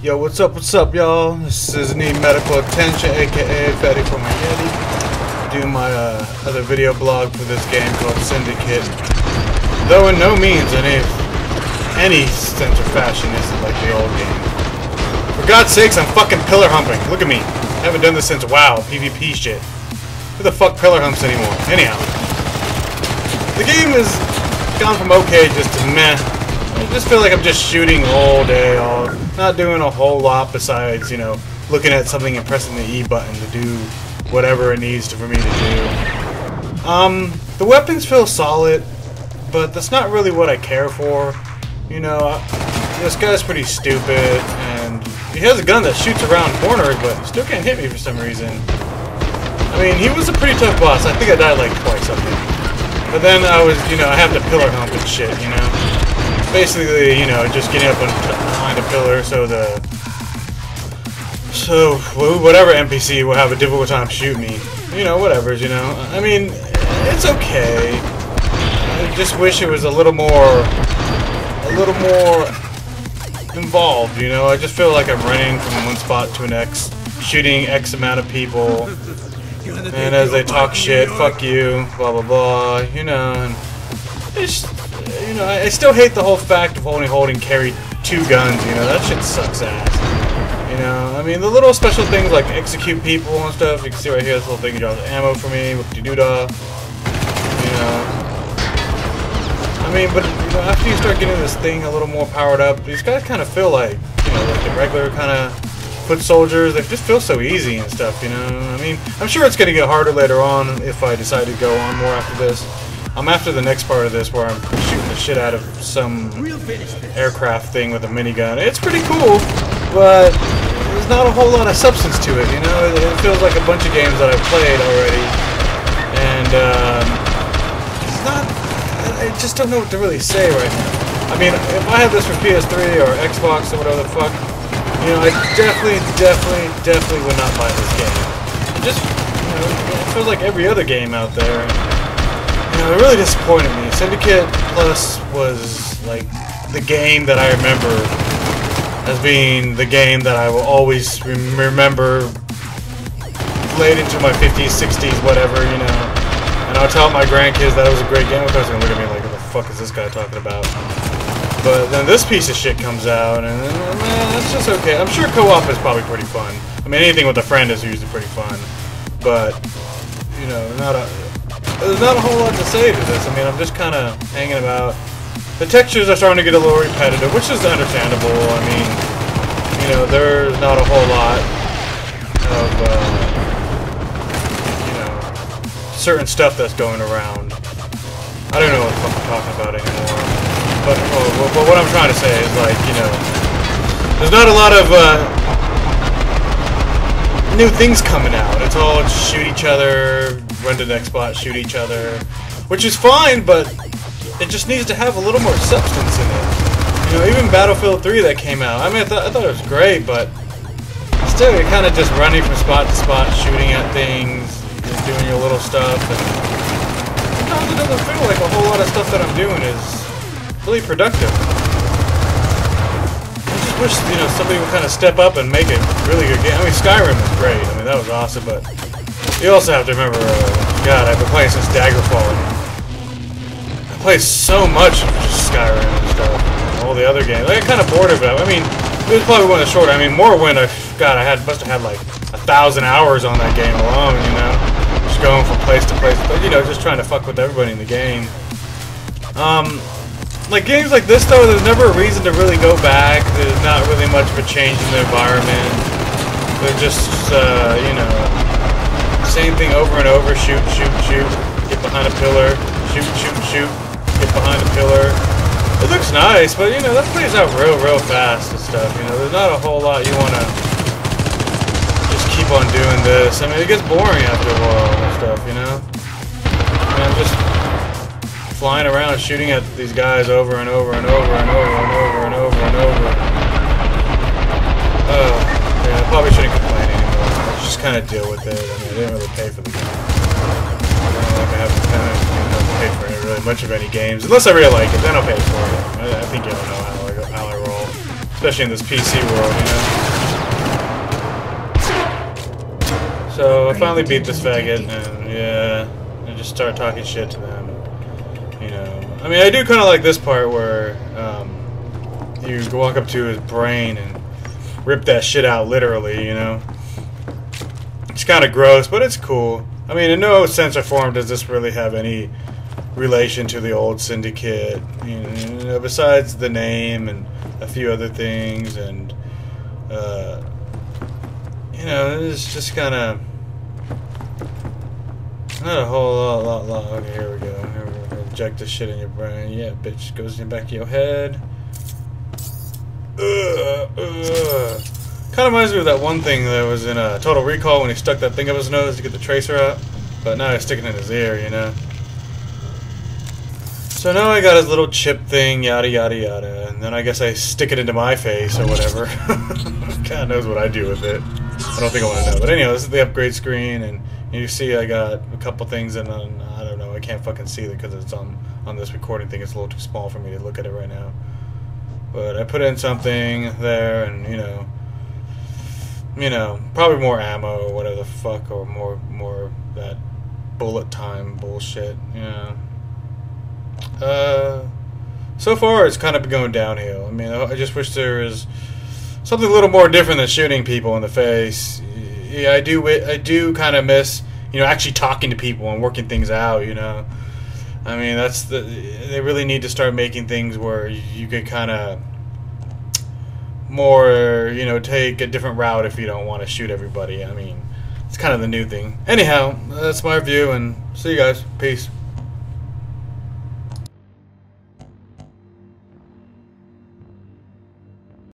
Yo, what's up, y'all? This is Need Medical Attention, aka Fatty from my Yeti. Doing my other video blog for this game called Syndicate. Though in no means any sense or fashion is it like the old game. For God's sakes, I'm fucking pillar humping. Look at me. I haven't done this since WoW, PvP shit. Who the fuck pillar humps anymore? Anyhow. The game has gone from okay just to meh. I just feel like I'm just shooting all day, not doing a whole lot besides, you know, looking at something and pressing the E button to do whatever it needs for me to do. The weapons feel solid, but that's not really what I care for. You know, this guy's pretty stupid, and he has a gun that shoots around corners, but still can't hit me for some reason. I mean, he was a pretty tough boss. I think I died like twice, I think. But then I was, you know, I have to pillar hump and shit, you know? Basically, you know, just getting up behind a pillar so whatever NPC will have a difficult time shooting me. You know, whatever, you know. I mean, it's okay. I just wish it was a little more involved, you know. I just feel like I'm running from one spot to the next, shooting X amount of people. And as they talk shit, fuck you, blah blah blah, you know, and it's, you know, I still hate the whole fact of only carry 2 guns, you know, that shit sucks ass. You know, I mean, the little special things like execute people and stuff, you can see right here, this little thing drops ammo for me, whoop-de-doo-dah, you know. I mean, but, you know, after you start getting this thing a little more powered up, these guys kind of feel like, you know, like the regular kind of foot soldiers. They just feel so easy and stuff, you know. I mean, I'm sure it's going to get harder later on if I decide to go on more after this. I'm after the next part of this where I'm shooting the shit out of some aircraft thing with a minigun. It's pretty cool, but there's not a whole lot of substance to it, you know. It feels like a bunch of games that I've played already, and it's not. I just don't know what to really say right now. I mean, if I had this for PS3 or Xbox or whatever the fuck, you know, I definitely would not buy this game. Just, you know, it feels like every other game out there. You know, it really disappointed me. Syndicate Plus was, like, the game that I remember as being the game that I will always remember late into my 50s, 60s, whatever, you know. And I'll tell my grandkids that it was a great game. Of course, they're going to look at me like, what the fuck is this guy talking about? But then this piece of shit comes out, and man, it's just okay. I'm sure co-op is probably pretty fun. I mean, anything with a friend is usually pretty fun. But, you know, there's not a whole lot to say to this. I mean, I'm just kind of hanging about. The textures are starting to get a little repetitive, which is understandable. I mean, you know, there's not a whole lot of, you know, certain stuff that's going around. I don't know what the fuck I'm talking about anymore. But what I'm trying to say is, like, you know, there's not a lot of new things coming out. It's all shoot each other, run to the next spot, shoot each other, which is fine, but it just needs to have a little more substance in it. You know, even Battlefield 3 that came out, I mean, I thought it was great, but still, you're kind of just running from spot to spot, shooting at things, doing your little stuff, and sometimes it doesn't feel like a whole lot of stuff that I'm doing is really productive. I just wish, you know, somebody would kind of step up and make a really good game. I mean, Skyrim was great. I mean, that was awesome, but you also have to remember, God, I've been playing since Daggerfall. I played so much of just Skyrim and stuff. All the other games. I got kind of bored of it. I mean, it was probably one of the shorter. I mean, Morrowind, God, must have had like 1,000 hours on that game alone, you know? Just going from place to place. But, you know, just trying to fuck with everybody in the game. Like, games like this, though, there's never a reason to really go back. There's not really much of a change in the environment. They're just, you know, same thing over and over. Shoot, shoot, shoot. Get behind a pillar. Shoot, shoot, shoot. Get behind a pillar. It looks nice, but, you know, that plays out real fast and stuff. You know, there's not a whole lot you want to just keep on doing this. I mean, it gets boring after a while and stuff, you know? I mean, I'm just flying around shooting at these guys over and over and over and over and over and over and over. Oh, yeah, I probably shouldn't complain anymore. Just kind of deal with it. I mean, I didn't really pay for the game. I don't like I haven't paid for really much of any games. Unless I really like it, then I'll pay for it. I think you all know how I roll. especially in this PC world, you know. So I finally beat this faggot, and yeah, I just start talking shit to them. You know, I mean, I do kind of like this part where you walk up to his brain and rip that shit out literally, you know. It's kind of gross, but it's cool. I mean, in no sense or form does this really have any relation to the old Syndicate, you know, besides the name and a few other things, and you know, it's just kind of not a whole lot. Okay, here we go. Here we go. Inject this shit in your brain. Yeah, bitch, goes in the back of your head. Kind of reminds me of that one thing that was in Total Recall when he stuck that thing up his nose to get the tracer out, but now he's sticking it in his ear, you know. So now I got his little chip thing, yada yada yada, and then I guess I stick it into my face or whatever. God knows what I do with it. I don't think I want to know. But anyway, this is the upgrade screen, and you see I got a couple things, and then, I don't know, I can't fucking see it because it's on this recording thing. It's a little too small for me to look at it right now. But I put in something there, and you know, probably more ammo or whatever the fuck, or more that bullet time bullshit, you know. So far it's kind of been going downhill. I mean, I just wish there was something a little more different than shooting people in the face. Yeah, I do kind of miss, you know, actually talking to people and working things out, you know. I mean, they really need to start making things where you could kind of more, you know, take a different route if you don't want to shoot everybody. I mean, it's kind of the new thing. Anyhow, that's my view, and see you guys. Peace.